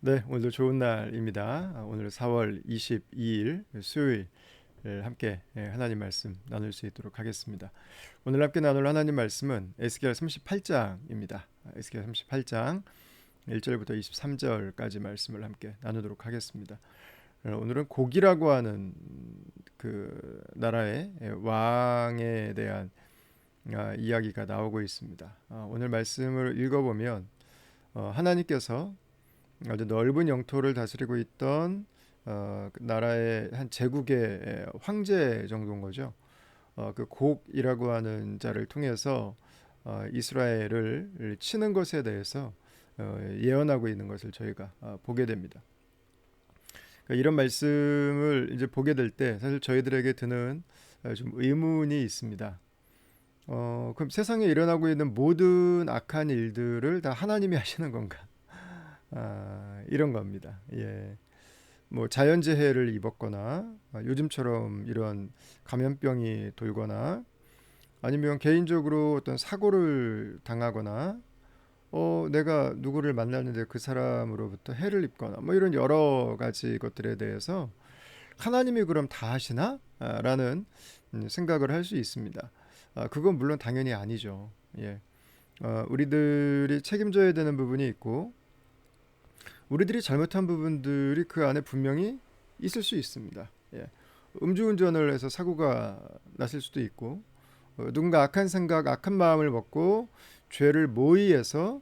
네, 오늘도 좋은 날입니다. 오늘 4월 22일 수요일 함께 하나님 말씀 나눌 수 있도록 하겠습니다. 오늘 함께 나눌 하나님 말씀은 에스겔 38장입니다. 에스겔 38장 1절부터 23절까지 말씀을 함께 나누도록 하겠습니다. 오늘은 곡이라고 하는 그 나라의 왕에 대한 이야기가 나오고 있습니다. 오늘 말씀을 읽어보면 하나님께서 아주 넓은 영토를 다스리고 있던 그 나라의 한 제국의 황제 정도인 거죠. 그 곡이라고 하는 자를 통해서 이스라엘을 치는 것에 대해서 예언하고 있는 것을 저희가 보게 됩니다. 그러니까 이런 말씀을 이제 보게 될 때 사실 저희들에게 드는 좀 의문이 있습니다. 그럼 세상에 일어나고 있는 모든 악한 일들을 다 하나님이 하시는 건가? 이런 겁니다. 예. 뭐 자연재해를 입었거나 요즘처럼 이런 감염병이 돌거나 아니면 개인적으로 어떤 사고를 당하거나 내가 누구를 만났는데 그 사람으로부터 해를 입거나 뭐 이런 여러 가지 것들에 대해서 하나님이 그럼 다 하시나? 라는 생각을 할 수 있습니다. 그건 물론 당연히 아니죠. 예. 우리들이 책임져야 되는 부분이 있고 우리들이 잘못한 부분들이 그 안에 분명히 있을 수 있습니다. 예. 음주운전을 해서 사고가 났을 수도 있고 누군가 악한 생각, 악한 마음을 먹고 죄를 모의해서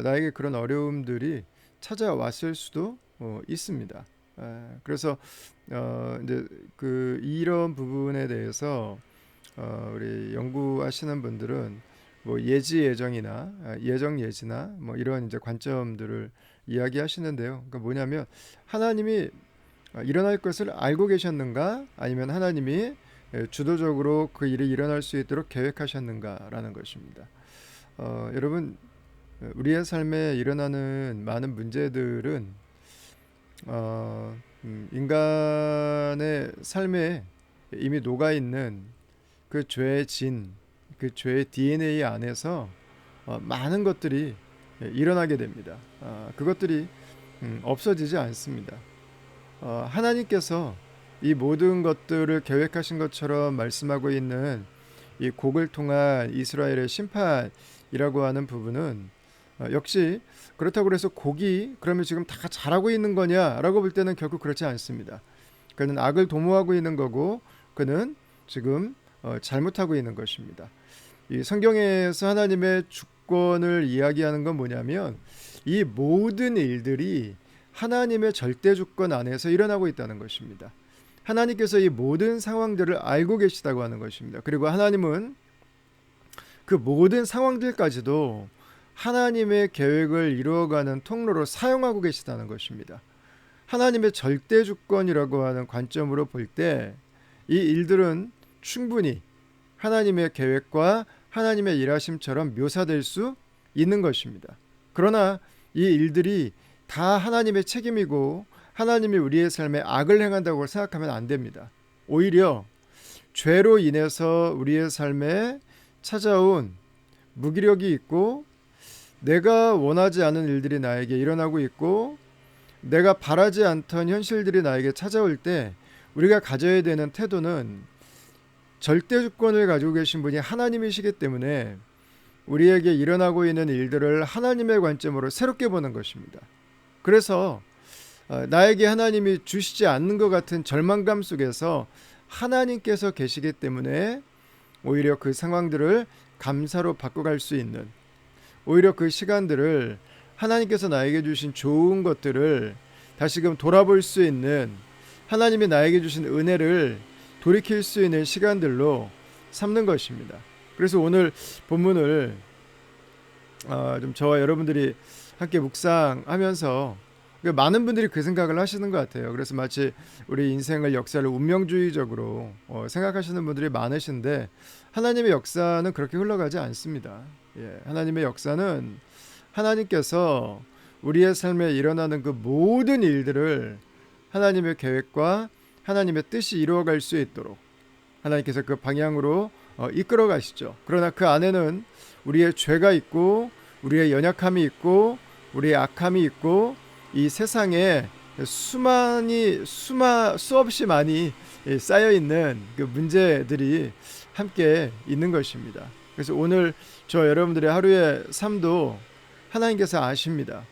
나에게 그런 어려움들이 찾아왔을 수도 있습니다. 그래서 이제 그 이런 부분에 대해서 우리 연구하시는 분들은 뭐 예지 예정이나 예정 예지나 뭐 이런 이제 관점들을 이야기하시는데요. 그러니까 뭐냐면 하나님이 일어날 것을 알고 계셨는가 아니면 하나님이 주도적으로 그 일이 일어날 수 있도록 계획하셨는가라는 것입니다. 여러분 우리의 삶에 일어나는 많은 문제들은 인간의 삶에 이미 녹아 있는 그 죄의 진, 그 죄의 DNA 안에서 많은 것들이 일어나게 됩니다. 그것들이 없어지지 않습니다. 하나님께서 이 모든 것들을 계획하신 것처럼 말씀하고 있는 이 곡을 통한 이스라엘의 심판이라고 하는 부분은 역시 그렇다고 해서 곡이 그러면 지금 다 잘하고 있는 거냐라고 볼 때는 결국 그렇지 않습니다. 그는 악을 도모하고 있는 거고 그는 지금 잘못하고 있는 것입니다. 이 성경에서 하나님의 주권을 이야기하는 건 뭐냐면 이 모든 일들이 하나님의 절대 주권 안에서 일어나고 있다는 것입니다. 하나님께서 이 모든 상황들을 알고 계시다고 하는 것입니다. 그리고 하나님은 그 모든 상황들까지도 하나님의 계획을 이루어가는 통로로 사용하고 계시다는 것입니다. 하나님의 절대 주권이라고 하는 관점으로 볼 때 이 일들은 충분히 하나님의 계획과 하나님의 일하심처럼 묘사될 수 있는 것입니다. 그러나 이 일들이 다 하나님의 책임이고 하나님이 우리의 삶에 악을 행한다고 생각하면 안 됩니다. 오히려 죄로 인해서 우리의 삶에 찾아온 무기력이 있고 내가 원하지 않은 일들이 나에게 일어나고 있고 내가 바라지 않던 현실들이 나에게 찾아올 때 우리가 가져야 되는 태도는 절대 주권을 가지고 계신 분이 하나님이시기 때문에 우리에게 일어나고 있는 일들을 하나님의 관점으로 새롭게 보는 것입니다. 그래서 나에게 하나님이 주시지 않는 것 같은 절망감 속에서 하나님께서 계시기 때문에 오히려 그 상황들을 감사로 바꿔갈 수 있는 오히려 그 시간들을 하나님께서 나에게 주신 좋은 것들을 다시금 돌아볼 수 있는 하나님이 나에게 주신 은혜를 돌이킬 수 있는 시간들로 삼는 것입니다. 그래서 오늘 본문을 좀 저와 여러분들이 함께 묵상하면서 많은 분들이 그 생각을 하시는 것 같아요. 그래서 마치 우리 인생을 역사를 운명주의적으로 생각하시는 분들이 많으신데 하나님의 역사는 그렇게 흘러가지 않습니다. 하나님의 역사는 하나님께서 우리의 삶에 일어나는 그 모든 일들을 하나님의 계획과 하나님의 뜻이 이루어갈 수 있도록 하나님께서 그 방향으로 이끌어 가시죠. 그러나 그 안에는 우리의 죄가 있고 우리의 연약함이 있고 우리의 악함이 있고 이 세상에 수없이 많이 쌓여 있는 그 문제들이 함께 있는 것입니다. 그래서 오늘 저 여러분들의 하루의 삶도 하나님께서 아십니다.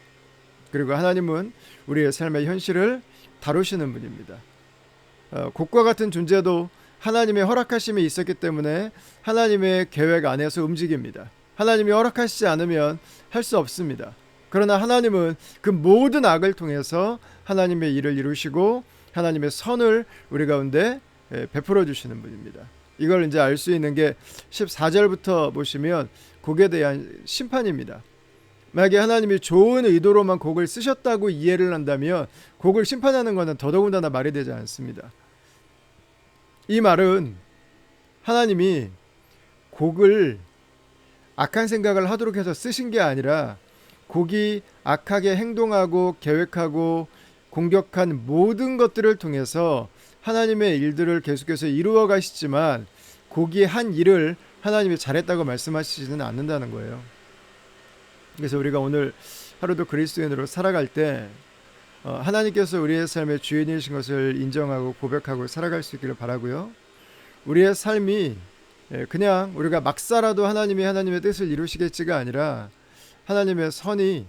그리고 하나님은 우리의 삶의 현실을 다루시는 분입니다. 곡과 같은 존재도 하나님의 허락하심이 있었기 때문에 하나님의 계획 안에서 움직입니다. 하나님이 허락하시지 않으면 할 수 없습니다. 그러나 하나님은 그 모든 악을 통해서 하나님의 일을 이루시고 하나님의 선을 우리 가운데 베풀어 주시는 분입니다. 이걸 이제 알 수 있는 게 14절부터 보시면 곡에 대한 심판입니다. 만약에 하나님이 좋은 의도로만 곡을 쓰셨다고 이해를 한다면 곡을 심판하는 것은 더더군다나 말이 되지 않습니다. 이 말은 하나님이 곡을 악한 생각을 하도록 해서 쓰신 게 아니라 곡이 악하게 행동하고 계획하고 공격한 모든 것들을 통해서 하나님의 일들을 계속해서 이루어 가시지만 곡이 한 일을 하나님이 잘했다고 말씀하시지는 않는다는 거예요. 그래서 우리가 오늘 하루도 그리스도인으로 살아갈 때 하나님께서 우리의 삶의 주인이신 것을 인정하고 고백하고 살아갈 수 있기를 바라고요. 우리의 삶이 그냥 우리가 막 살아도 하나님의 뜻을 이루시겠지가 아니라 하나님의 선이,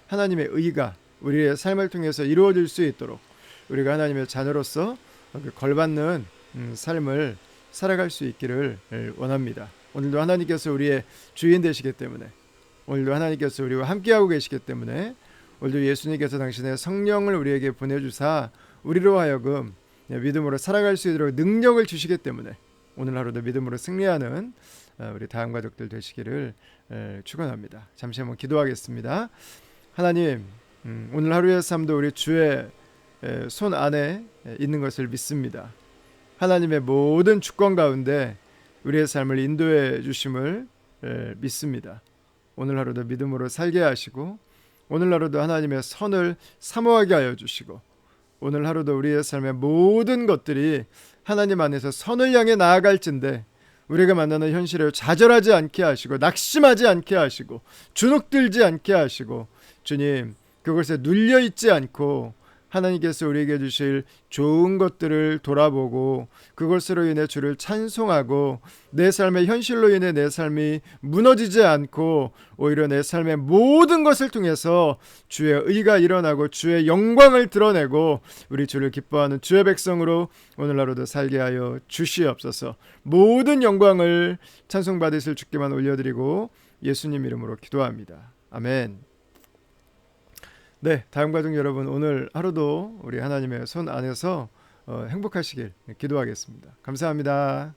하나님의 의가 우리의 삶을 통해서 이루어질 수 있도록 우리가 하나님의 자녀로서 걸받는 삶을 살아갈 수 있기를 원합니다. 오늘도 하나님께서 우리의 주인 되시기 때문에, 오늘도 하나님께서 우리와 함께하고 계시기 때문에, 오늘도 예수님께서 당신의 성령을 우리에게 보내주사 우리로 하여금 믿음으로 살아갈 수 있도록 능력을 주시기 때문에 오늘 하루도 믿음으로 승리하는 우리 다음 가족들 되시기를 축원합니다. 잠시 한번 기도하겠습니다. 하나님, 오늘 하루의 삶도 우리 주의 손 안에 있는 것을 믿습니다. 하나님의 모든 주권 가운데 우리의 삶을 인도해 주심을 믿습니다. 오늘 하루도 믿음으로 살게 하시고 오늘 하루도 하나님의 선을 사모하게 하여 주시고 오늘 하루도 우리의 삶의 모든 것들이 하나님 안에서 선을 향해 나아갈진대 우리가 만나는 현실을 좌절하지 않게 하시고 낙심하지 않게 하시고 주눅들지 않게 하시고 주님, 그것에 눌려있지 않고 하나님께서 우리에게 주실 좋은 것들을 돌아보고 그것으로 인해 주를 찬송하고 내 삶의 현실로 인해 내 삶이 무너지지 않고 오히려 내 삶의 모든 것을 통해서 주의 의가 일어나고 주의 영광을 드러내고 우리 주를 기뻐하는 주의 백성으로 오늘 하루도 살게 하여 주시옵소서. 모든 영광을 찬송받으실 주께만 올려드리고 예수님 이름으로 기도합니다. 아멘. 네, 다음 가족 여러분, 오늘 하루도 우리 하나님의 손 안에서 행복하시길 기도하겠습니다. 감사합니다.